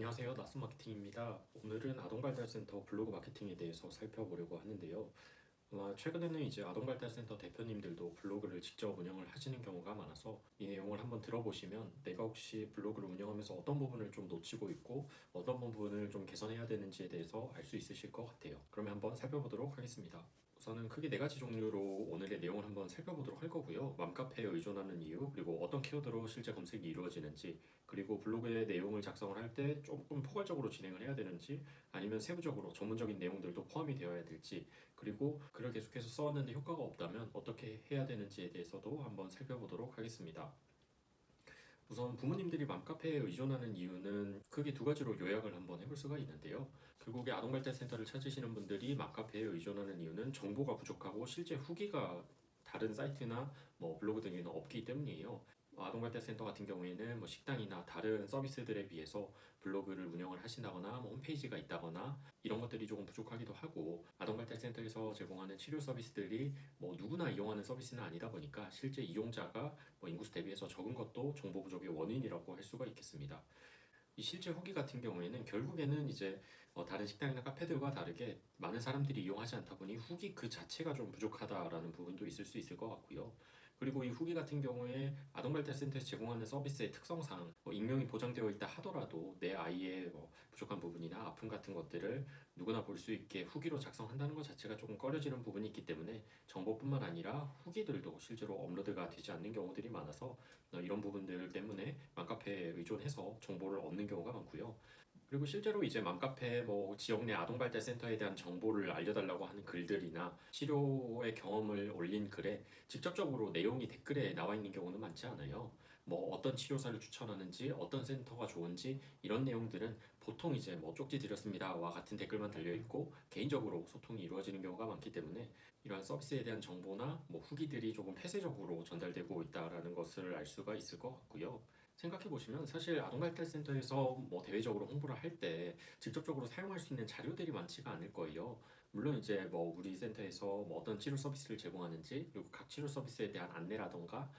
안녕하세요. 낯선 마케팅입니다. 오늘은 아동발달센터 블로그 마케팅에 대해서 살펴보려고 하는데요. 아마 최근에는 이제 아동발달센터 대표님들도 블로그를 직접 운영을 하시는 경우가 많아서 이 내용을 한번 들어보시면 내가 혹시 블로그를 운영하면서 어떤 부분을 좀 놓치고 있고 어떤 부분을 좀 개선해야 되는지에 대해서 알 수 있으실 것 같아요. 그러면 한번 살펴보도록 하겠습니다. 우선은 크게 네 가지 종류로 오늘의 내용을 한번 살펴보도록 할 거고요. 맘카페에 의존하는 이유, 그리고 어떤 키워드로 실제 검색이 이루어지는지, 그리고 블로그의 내용을 작성을 할 때 조금 포괄적으로 진행을 해야 되는지, 아니면 세부적으로 전문적인 내용들도 포함이 되어야 될지, 그리고 글을 계속해서 써왔는데 효과가 없다면 어떻게 해야 되는지에 대해서도 한번 살펴보도록 하겠습니다. 우선 부모님들이 맘카페에 의존하는 이유는 크게 두 가지로 요약을 한번 해볼 수가 있는데요. 결국에 아동발달센터를 찾으시는 분들이 맘카페에 의존하는 이유는 정보가 부족하고 실제 후기가 다른 사이트나 블로그 등에는 없기 때문이에요. 아동발달센터 같은 경우에는 식당이나 다른 서비스들에 비해서 블로그를 운영을 하신다거나 홈페이지가 있다거나 이런 것들이 조금 부족하기도 하고, 아동발달센터에서 제공하는 치료 서비스들이 누구나 이용하는 서비스는 아니다 보니까 실제 이용자가 인구수 대비해서 적은 것도 정보 부족의 원인이라고 할 수가 있겠습니다. 이 실제 후기 같은 경우에는 결국에는 이제 다른 식당이나 카페들과 다르게 많은 사람들이 이용하지 않다 보니 후기 그 자체가 좀 부족하다라는 부분도 있을 수 있을 것 같고요. 그리고 이 후기 같은 경우에 아동발달센터에서 제공하는 서비스의 특성상 익명이 보장되어 있다 하더라도 내 아이의 부족한 부분이나 아픔 같은 것들을 누구나 볼 수 있게 후기로 작성한다는 것 자체가 조금 꺼려지는 부분이 있기 때문에 정보뿐만 아니라 후기들도 실제로 업로드가 되지 않는 경우들이 많아서 이런 부분들 때문에 맘카페에 의존해서 정보를 얻는 경우가 많고요. 그리고 실제로 이제 맘카페 지역 내 아동발달센터에 대한 정보를 알려달라고 하는 글들이나 치료의 경험을 올린 글에 직접적으로 내용이 댓글에 나와 있는 경우는 많지 않아요. 어떤 치료사를 추천하는지, 어떤 센터가 좋은지 이런 내용들은 보통 이제 쪽지 드렸습니다와 같은 댓글만 달려 있고 개인적으로 소통이 이루어지는 경우가 많기 때문에 이러한 서비스에 대한 정보나 후기들이 조금 폐쇄적으로 전달되고 있다라는 것을 알 수가 있을 것 같고요. 생각해보시면 사실 아동발달센터에서 대외적으로 홍보를 할 때 직접적으로 사용할 수 있는 자료들이 많지가 않을 거예요. 물론 이제 우리 센터에서 어떤 치료 서비스를 제공하는지, 그리고 각 치료 서비스에 대한 안내라던가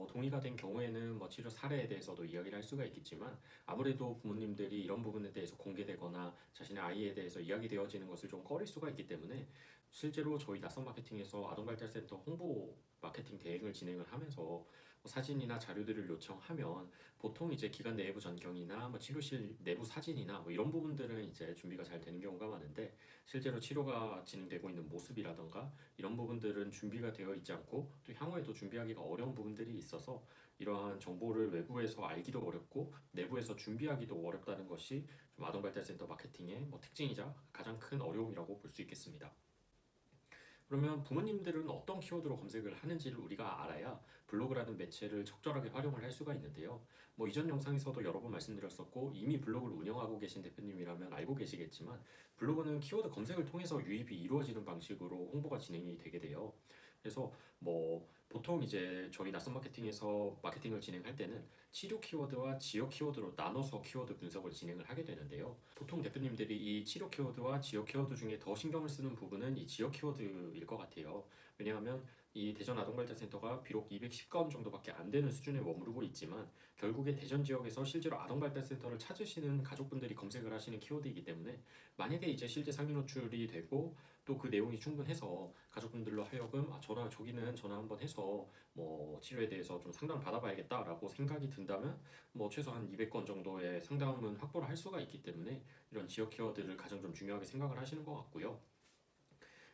동의가 된 경우에는 치료 사례에 대해서도 이야기를 할 수가 있겠지만, 아무래도 부모님들이 이런 부분에 대해서 공개되거나 자신의 아이에 대해서 이야기되어지는 것을 좀 꺼릴 수가 있기 때문에 실제로 저희 낯선 마케팅에서 아동발달센터 홍보 마케팅 대행을 진행을 하면서 사진이나 자료들을 요청하면 보통 이제 기관 내부 전경이나 치료실 내부 사진이나 이런 부분들은 이제 준비가 잘 되는 경우가 많은데, 실제로 치료가 진행되고 있는 모습이라던가 이런 부분들은 준비가 되어 있지 않고 또 향후에도 준비하기가 어려운 부분들이 있어서 이러한 정보를 외부에서 알기도 어렵고 내부에서 준비하기도 어렵다는 것이 좀 아동발달센터 마케팅의 특징이자 가장 큰 어려움이라고 볼 수 있겠습니다. 그러면 부모님들은 어떤 키워드로 검색을 하는지를 우리가 알아야 블로그라는 매체를 적절하게 활용을 할 수가 있는데요. 이전 영상에서도 여러 번 말씀드렸었고 이미 블로그를 운영하고 계신 대표님이라면 알고 계시겠지만, 블로그는 키워드 검색을 통해서 유입이 이루어지는 방식으로 홍보가 진행이 되게 돼요. 그래서 보통 이제 저희 낯선 마케팅에서 마케팅을 진행할 때는 치료 키워드와 지역 키워드로 나눠서 키워드 분석을 진행을 하게 되는데요. 보통 대표님들이 이 치료 키워드와 지역 키워드 중에 더 신경을 쓰는 부분은 이 지역 키워드일 것 같아요. 왜냐하면 이 대전 아동발달센터가 비록 210건 정도밖에 안 되는 수준에 머무르고 있지만 결국에 대전 지역에서 실제로 아동발달센터를 찾으시는 가족분들이 검색을 하시는 키워드이기 때문에, 만약에 이제 실제 상위 노출이 되고 또 그 내용이 충분해서 가족분들로 하여금 저기는 전화 한번 해서 치료에 대해서 좀 상담을 받아봐야겠다라고 생각이 든다면 최소한 200건 정도의 상담은 확보를 할 수가 있기 때문에 이런 지역 키워드를 가장 좀 중요하게 생각을 하시는 것 같고요.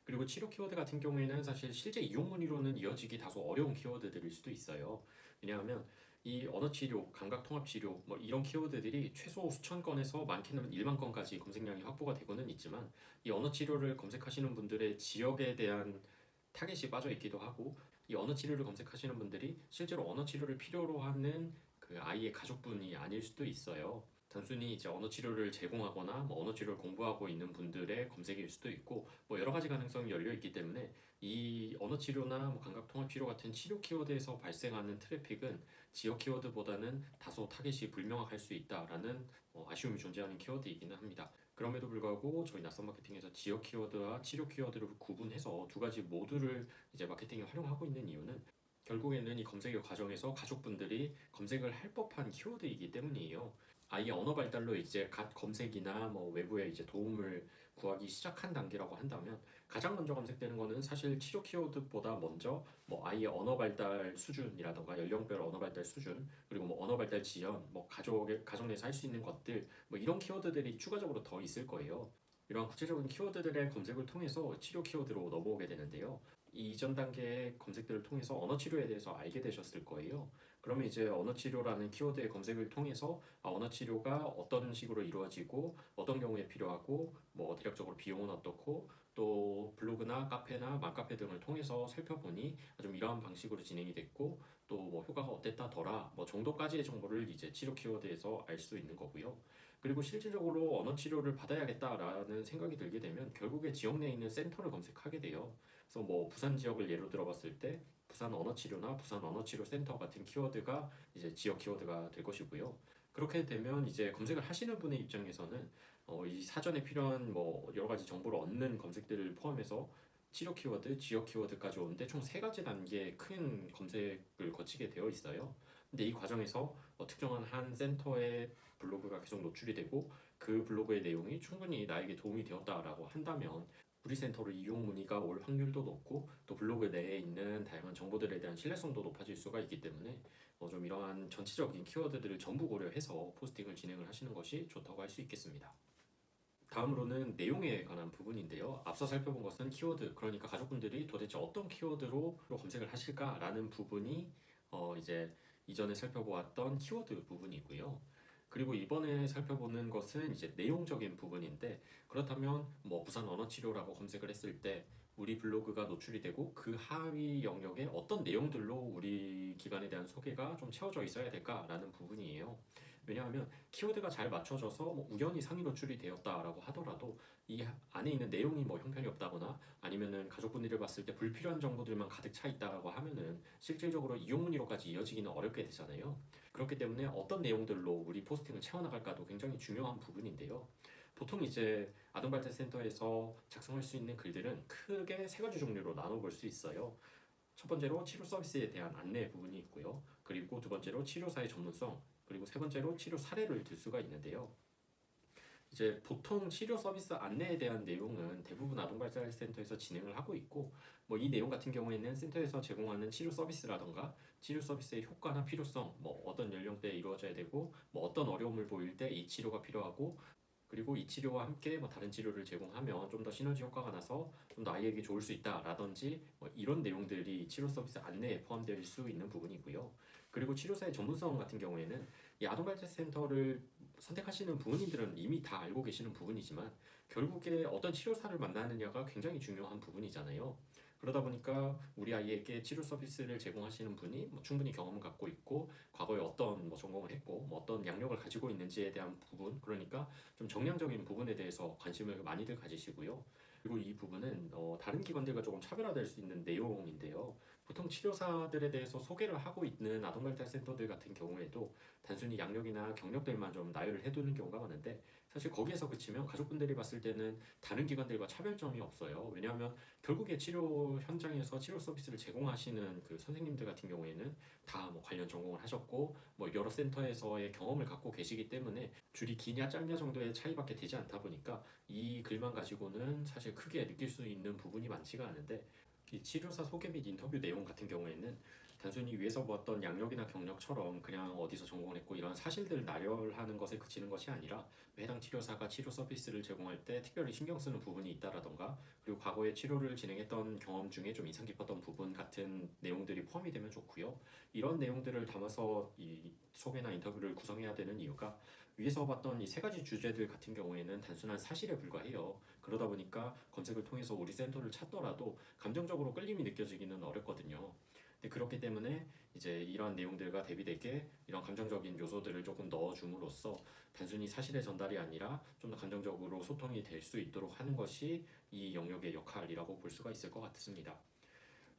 그리고 치료 키워드 같은 경우에는 사실 실제 이용 문의로는 이어지기 다소 어려운 키워드들일 수도 있어요. 왜냐하면 이 언어치료, 감각통합치료 이런 키워드들이 최소 수천 건에서 많게는 1만 건까지 검색량이 확보가 되고는 있지만, 이 언어치료를 검색하시는 분들의 지역에 대한 타겟이 빠져 있기도 하고, 이 언어치료를 검색하시는 분들이 실제로 언어치료를 필요로 하는 그 아이의 가족분이 아닐 수도 있어요. 단순히 이제 언어 치료를 제공하거나 언어 치료를 공부하고 있는 분들의 검색일 수도 있고 여러 가지 가능성이 열려 있기 때문에 이 언어 치료나 감각 통합 치료 같은 치료 키워드에서 발생하는 트래픽은 지역 키워드보다는 다소 타겟이 불명확할 수 있다라는 아쉬움이 존재하는 키워드이기는 합니다. 그럼에도 불구하고 저희 낯선 마케팅에서 지역 키워드와 치료 키워드를 구분해서 두 가지 모두를 이제 마케팅에 활용하고 있는 이유는 결국에는 이 검색의 과정에서 가족분들이 검색을 할 법한 키워드이기 때문이에요. 아예 언어 발달로 이제 갓 검색이나 뭐 외부의 이제 도움을 구하기 시작한 단계라고 한다면 가장 먼저 검색되는 거는 사실 치료 키워드보다 먼저 뭐 아이의 언어 발달 수준이라던가 연령별 언어 발달 수준 그리고 뭐 언어 발달 지연 뭐 가정 내에서 할 수 있는 것들 뭐 이런 키워드들이 추가적으로 더 있을 거예요. 이런 구체적인 키워드들의 검색을 통해서 치료 키워드로 넘어오게 되는데요. 이 이전 단계의 검색들을 통해서 언어 치료에 대해서 알게 되셨을 거예요. 그러면 이제 언어 치료라는 키워드의 검색을 통해서 언어 치료가 어떤 식으로 이루어지고 어떤 경우에 필요하고 뭐 대략적으로 비용은 어떻고 또 블로그나 카페나 맘카페 등을 통해서 살펴보니 좀 이러한 방식으로 진행이 됐고 또 뭐 효과가 어땠다더라 뭐 정도까지의 정보를 이제 치료 키워드에서 알 수 있는 거고요. 그리고 실질적으로 언어 치료를 받아야겠다라는 생각이 들게 되면 결국에 지역 내에 있는 센터를 검색하게 돼요. 그래서 뭐 부산 지역을 예로 들어봤을 때 부산 언어 치료나 부산 언어 치료 센터 같은 키워드가 이제 지역 키워드가 될 것이고요. 그렇게 되면 이제 검색을 하시는 분의 입장에서는 이 사전에 필요한 뭐 여러 가지 정보를 얻는 검색들을 포함해서 치료 키워드, 지역 키워드까지 오는데 총 세 가지 단계의 큰 검색을 거치게 되어 있어요. 근데 이 과정에서 특정한 한 센터의 블로그가 계속 노출이 되고 그 블로그의 내용이 충분히 나에게 도움이 되었다라고 한다면 우리 센터로 이용 문의가 올 확률도 높고 또 블로그 내에 있는 다양한 정보들에 대한 신뢰성도 높아질 수가 있기 때문에 좀 이러한 전체적인 키워드들을 전부 고려해서 포스팅을 진행을 하시는 것이 좋다고 할 수 있겠습니다. 다음으로는 내용에 관한 부분인데요. 앞서 살펴본 것은 키워드, 그러니까 가족분들이 도대체 어떤 키워드로 검색을 하실까라는 부분이 이제 이전에 살펴보았던 키워드 부분이고요. 그리고 이번에 살펴보는 것은 이제 내용적인 부분인데 그렇다면 뭐 부산 언어 치료라고 검색을 했을 때 우리 블로그가 노출이 되고 그 하위 영역에 어떤 내용들로 우리 기관에 대한 소개가 좀 채워져 있어야 될까라는 부분이에요. 왜냐하면 키워드가 잘 맞춰져서 뭐 우연히 상위 노출이 되었다라고 하더라도 이 안에 있는 내용이 뭐 형편이 없다거나 아니면은 가족분들이 봤을 때 불필요한 정보들만 가득 차 있다라고 하면은 실질적으로 이용 문의로까지 이어지기는 어렵게 되잖아요. 그렇기 때문에 어떤 내용들로 우리 포스팅을 채워나갈까도 굉장히 중요한 부분인데요. 보통 이제 아동발달센터에서 작성할 수 있는 글들은 크게 세 가지 종류로 나눠볼 수 있어요. 첫 번째로 치료 서비스에 대한 안내 부분이 있고요. 그리고 두 번째로 치료사의 전문성, 그리고 세 번째로 치료 사례를 들 수가 있는데요. 이제 보통 치료 서비스 안내에 대한 내용은 대부분 아동발달센터에서 진행을 하고 있고 뭐 이 내용 같은 경우에는 센터에서 제공하는 치료 서비스라던가 치료 서비스의 효과나 필요성, 뭐 어떤 연령대에 이루어져야 되고 뭐 어떤 어려움을 보일 때 이 치료가 필요하고 그리고 이 치료와 함께 뭐 다른 치료를 제공하면 좀 더 시너지 효과가 나서 좀 더 아이에게 좋을 수 있다라든지 뭐 이런 내용들이 치료 서비스 안내에 포함될 수 있는 부분이고요. 그리고 치료사의 전문성 같은 경우에는 이 아동발달센터를 선택하시는 부모님들은 이미 다 알고 계시는 부분이지만 결국에 어떤 치료사를 만나느냐가 굉장히 중요한 부분이잖아요. 그러다 보니까 우리 아이에게 치료 서비스를 제공하시는 분이 뭐 충분히 경험을 갖고 있고 과거에 어떤 뭐 전공을 했고 뭐 어떤 양력을 가지고 있는지에 대한 부분 그러니까 좀 정량적인 부분에 대해서 관심을 많이들 가지시고요. 그리고 이 부분은 다른 기관들과 조금 차별화될 수 있는 내용인데요. 보통 치료사들에 대해서 소개를 하고 있는 아동발달센터들 같은 경우에도 단순히 양력이나 경력들만 좀 나열을 해두는 경우가 많은데 사실 거기에서 그치면 가족분들이 봤을 때는 다른 기관들과 차별점이 없어요. 왜냐하면 결국에 치료 현장에서 치료 서비스를 제공하시는 그 선생님들 같은 경우에는 다 뭐 관련 전공을 하셨고 뭐 여러 센터에서의 경험을 갖고 계시기 때문에 줄이 기냐 짧냐 정도의 차이밖에 되지 않다 보니까 이 글만 가지고는 사실 크게 느낄 수 있는 부분이 많지가 않은데 이 치료사 소개 및 인터뷰 내용 같은 경우에는 단순히 위에서 보았던 양력이나 경력처럼 그냥 어디서 전공을 했고 이런 사실들을 나열하는 것에 그치는 것이 아니라 해당 치료사가 치료 서비스를 제공할 때 특별히 신경 쓰는 부분이 있다라던가 그리고 과거에 치료를 진행했던 경험 중에 좀 인상 깊었던 부분 같은 내용들이 포함이 되면 좋고요. 이런 내용들을 담아서 이 소개나 인터뷰를 구성해야 되는 이유가 위에서 봤던 이 세 가지 주제들 같은 경우에는 단순한 사실에 불과해요. 그러다 보니까 검색을 통해서 우리 센터를 찾더라도 감정적으로 끌림이 느껴지기는 어렵거든요. 근데 그렇기 때문에 이제 이런 내용들과 대비되게 이런 감정적인 요소들을 조금 넣어줌으로써 단순히 사실의 전달이 아니라 좀 더 감정적으로 소통이 될 수 있도록 하는 것이 이 영역의 역할이라고 볼 수가 있을 것 같습니다.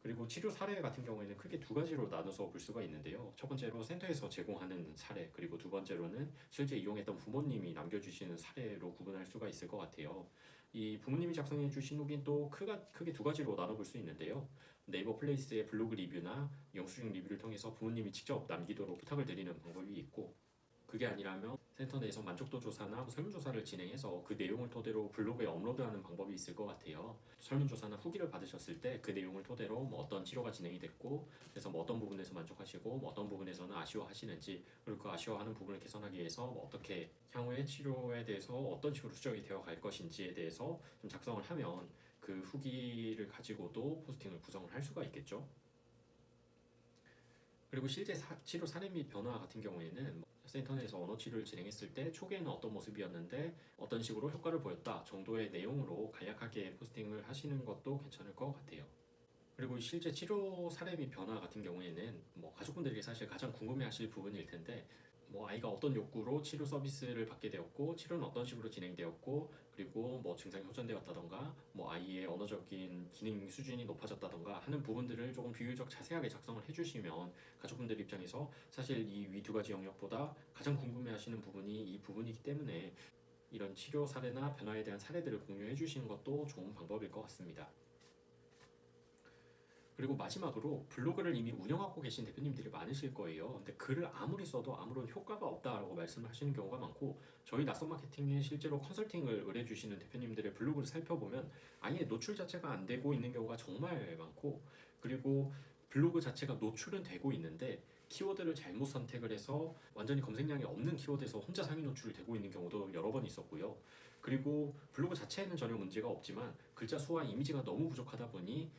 그리고 치료 사례 같은 경우에는 크게 두 가지로 나눠서 볼 수가 있는데요. 첫 번째로 센터에서 제공하는 사례, 그리고 두 번째로는 실제 이용했던 부모님이 남겨주시는 사례로 구분할 수가 있을 것 같아요. 이 부모님이 작성해 주신 후기는 또 크게 두 가지로 나눠볼 수 있는데요. 네이버 플레이스의 블로그 리뷰나 영수증 리뷰를 통해서 부모님이 직접 남기도록 부탁을 드리는 방법이 있고 그게 아니라면 센터 내에서 만족도 조사나 설문조사를 진행해서 그 내용을 토대로 블로그에 업로드하는 방법이 있을 것 같아요. 설문조사나 후기를 받으셨을 때 그 내용을 토대로 뭐 어떤 치료가 진행이 됐고, 그래서 뭐 어떤 부분에서 만족하시고 뭐 어떤 부분에서는 아쉬워하시는지, 그리고 그 아쉬워하는 부분을 개선하기 위해서 뭐 어떻게 향후의 치료에 대해서 어떤 식으로 수정이 되어 갈 것인지에 대해서 좀 작성을 하면 그 후기를 가지고도 포스팅을 구성을 할 수가 있겠죠. 그리고 실제 치료 사례 및 변화 같은 경우에는 센터 내에서 언어 치료를 진행했을 때 초기에는 어떤 모습이었는데 어떤 식으로 효과를 보였다 정도의 내용으로 간략하게 포스팅을 하시는 것도 괜찮을 것 같아요. 그리고 실제 치료 사례 및 변화 같은 경우에는 뭐 가족분들이 사실 가장 궁금해하실 부분일 텐데, 뭐 아이가 어떤 욕구로 치료 서비스를 받게 되었고 치료는 어떤 식으로 진행되었고, 그리고 뭐 증상이 호전되었다던가 뭐 아이의 언어적인 기능 수준이 높아졌다던가 하는 부분들을 조금 비교적 자세하게 작성을 해주시면 가족분들 입장에서 사실 이 위 두 가지 영역보다 가장 궁금해하시는 부분이 이 부분이기 때문에 이런 치료 사례나 변화에 대한 사례들을 공유해 주시는 것도 좋은 방법일 것 같습니다. 그리고 마지막으로 블로그를 이미 운영하고 계신 대표님들이 많으실 거예요. 근데 글을 아무리 써도 아무런 효과가 없다라고 말씀을 하시는 경우가 많고, 저희 낯선 마케팅에 실제로 컨설팅을 의뢰해 주시는 대표님들의 블로그를 살펴보면 아예 노출 자체가 안 되고 있는 경우가 정말 많고, 그리고 블로그 자체가 노출은 되고 있는데 키워드를 잘못 선택을 해서 완전히 검색량이 없는 키워드에서 혼자 상위 노출이 되고 있는 경우도 여러 번 있었고요. 그리고 블로그 자체에는 전혀 문제가 없지만 글자 수와 이미지가 너무 부족하다 보니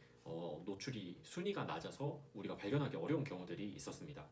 노출이 순위가 낮아서 우리가 발견하기 어려운 경우들이 있었습니다.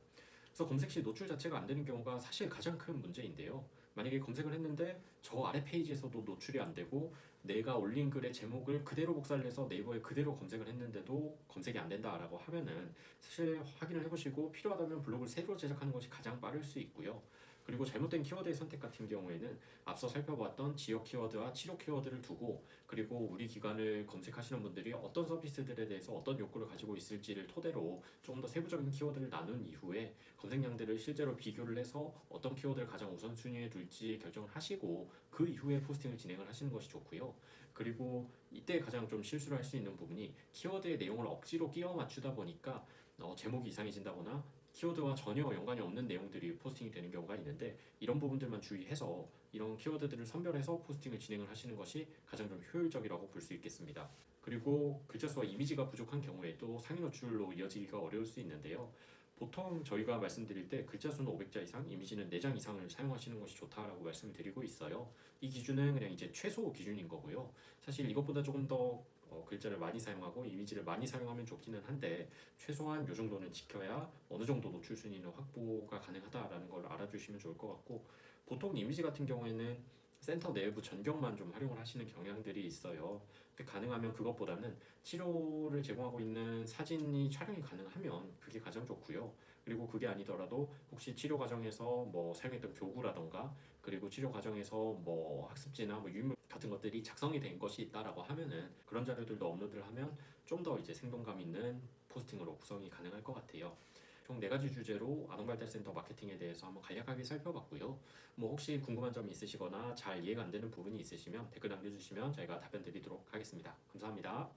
그래서 검색 시 노출 자체가 안 되는 경우가 사실 가장 큰 문제인데요. 만약에 검색을 했는데 저 아래 페이지에서도 노출이 안 되고 내가 올린 글의 제목을 그대로 복사를 해서 네이버에 그대로 검색을 했는데도 검색이 안 된다라고 하면은 사실 확인을 해보시고 필요하다면 블로그를 새로 제작하는 것이 가장 빠를 수 있고요. 그리고 잘못된 키워드의 선택 같은 경우에는 앞서 살펴봤던 지역 키워드와 치료 키워드를 두고, 그리고 우리 기관을 검색하시는 분들이 어떤 서비스들에 대해서 어떤 욕구를 가지고 있을지를 토대로 조금 더 세부적인 키워드를 나눈 이후에 검색량들을 실제로 비교를 해서 어떤 키워드를 가장 우선순위에 둘지 결정을 하시고 그 이후에 포스팅을 진행을 하시는 것이 좋고요. 그리고 이때 가장 좀 실수를 할 수 있는 부분이 키워드의 내용을 억지로 끼워 맞추다 보니까 제목이 이상해진다거나 키워드와 전혀 연관이 없는 내용들이 포스팅이 되는 경우가 있는데, 이런 부분들만 주의해서 이런 키워드들을 선별해서 포스팅을 진행을 하시는 것이 가장 좀 효율적이라고 볼 수 있겠습니다. 그리고 글자 수와 이미지가 부족한 경우에도 상위 노출로 이어지기가 어려울 수 있는데요. 보통 저희가 말씀드릴 때 글자 수는 500자 이상, 이미지는 4장 이상을 사용하시는 것이 좋다라고 말씀을 드리고 있어요. 이 기준은 그냥 이제 최소 기준인 거고요. 사실 이것보다 조금 더 글자를 많이 사용하고 이미지를 많이 사용하면 좋기는 한데, 최소한 이 정도는 지켜야 어느 정도 노출 순위는 확보가 가능하다라는 걸 알아주시면 좋을 것 같고, 보통 이미지 같은 경우에는 센터 내부 전경만 좀 활용을 하시는 경향들이 있어요. 근데 가능하면 그것보다는 치료를 제공하고 있는 사진이 촬영이 가능하면 그게 가장 좋고요. 그리고 그게 아니더라도 혹시 치료 과정에서 뭐 사용했던 교구라던가, 그리고 치료 과정에서 뭐 학습지나 뭐 유인물 같은 것들이 작성이 된 것이 있다라고 하면은 그런 자료들도 업로드를 하면 좀 더 이제 생동감 있는 포스팅으로 구성이 가능할 것 같아요. 총 4가지 주제로 아동발달센터 마케팅에 대해서 한번 간략하게 살펴봤고요. 뭐 혹시 궁금한 점이 있으시거나 잘 이해가 안 되는 부분이 있으시면 댓글 남겨주시면 저희가 답변 드리도록 하겠습니다. 감사합니다.